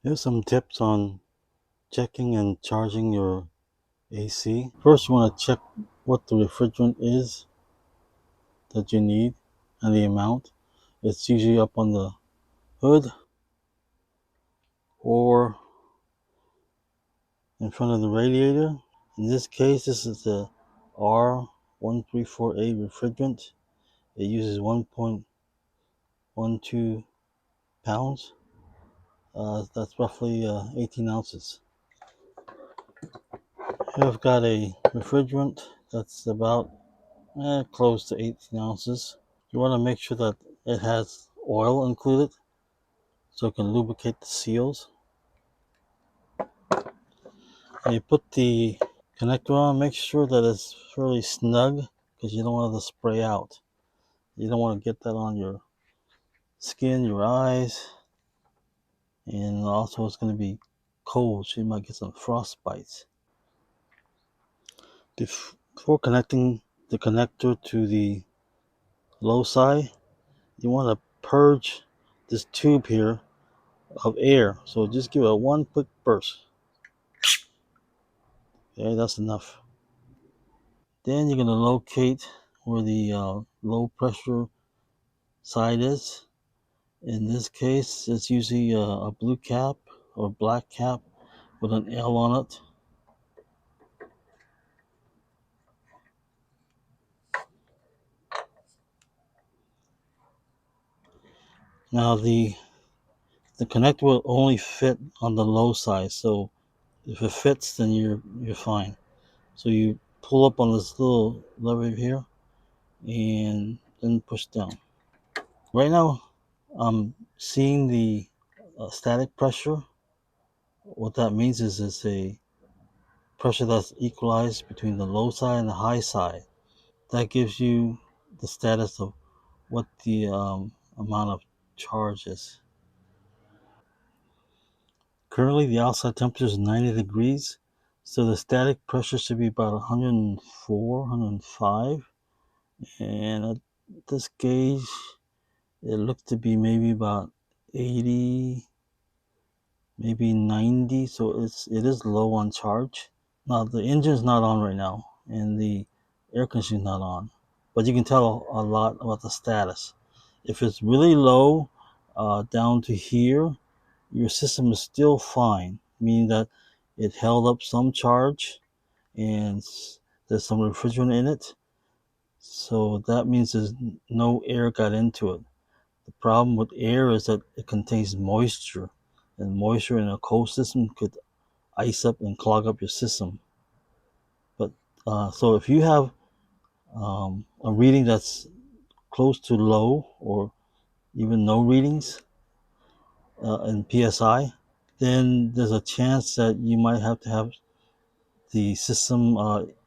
Here's some tips on checking and charging your AC. First, you want to check what the refrigerant is that you need and the amount. It's usually up on the hood or in front of the radiator. In this case, this is the R134A refrigerant. It uses 1.12 pounds. That's roughly 18 ounces. Here I've got a refrigerant that's about close to 18 ounces. You want to make sure that it has oil included so it can lubricate the seals. And you put the connector on, make sure that it's fairly snug because you don't want it to spray out. You don't want to get that on your skin, your eyes, and also it's going to be cold, so you might get some frost bites. Before connecting the connector to the low side, you want to purge this tube here of air. So just give it one quick burst. Okay, that's enough. Then you're going to locate where the low pressure side is. In this case, it's usually a blue cap or black cap with an L on it. Now the connector will only fit on the low side, so if it fits, then you're fine. So you pull up on this little lever here and then push down. Right now, I'm seeing the static pressure. What that means is it's a pressure that's equalized between the low side and the high side. That gives you the status of what the amount of charge is. Currently, the outside temperature is 90 degrees, so the static pressure should be about 104, 105. And at this gauge, it looks to be maybe about 80, maybe 90, so it is low on charge. Now the engine's not on right now, and the air conditioning's not on, but you can tell a lot about the status. If it's really low, down to here, your system is still fine, meaning that it held up some charge, and there's some refrigerant in it. So that means there's no air got into it. The problem with air is that it contains moisture, and moisture in a cold system could ice up and clog up your system. But so if you have a reading that's close to low or even no readings in PSI, then there's a chance that you might have to have the system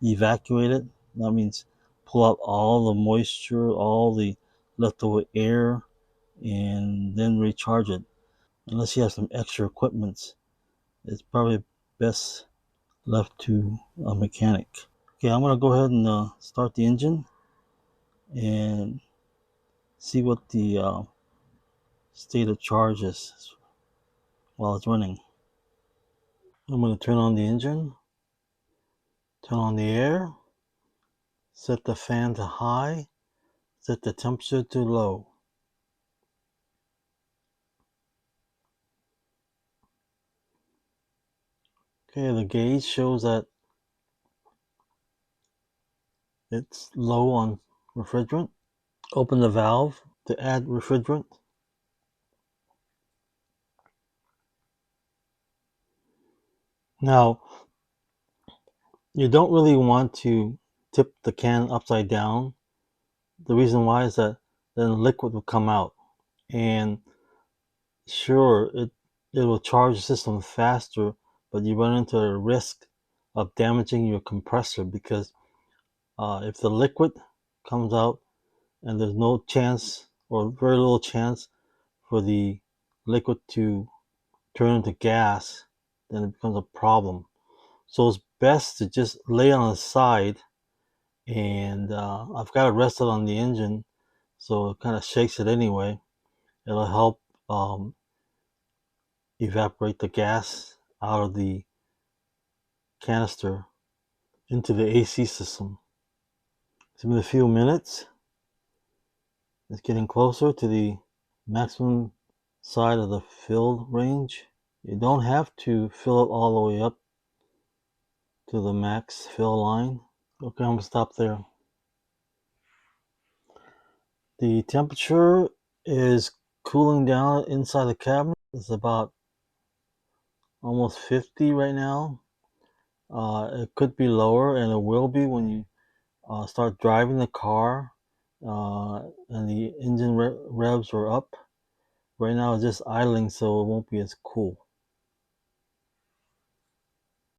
evacuated. That means pull out all the moisture, all the leftover air, and then recharge it. Unless you have some extra equipment, it's probably best left to a mechanic. Okay, I'm gonna go ahead and start the engine and see what the state of charge is while it's running. I'm gonna turn on the engine, turn on the air, set the fan to high, set the temperature to low. Okay, the gauge shows that it's low on refrigerant. Open the valve to add refrigerant. Now, you don't really want to tip the can upside down. The reason why is that then liquid will come out. And sure, it will charge the system faster, but you run into a risk of damaging your compressor because if the liquid comes out and there's no chance or very little chance for the liquid to turn into gas, then it becomes a problem. So it's best to just lay on the side, and I've got it rested on the engine, so it kind of shakes it anyway. It'll help evaporate the gas out of the canister into the AC system. It's been a few minutes. It's getting closer to the maximum side of the fill range. You don't have to fill it all the way up to the max fill line. Okay, I'm gonna stop there. The temperature is cooling down inside the cabinet. It's about almost 50 right now. It could be lower, and it will be when you start driving the car and the engine revs are up. Right now it's just idling, so it won't be as cool.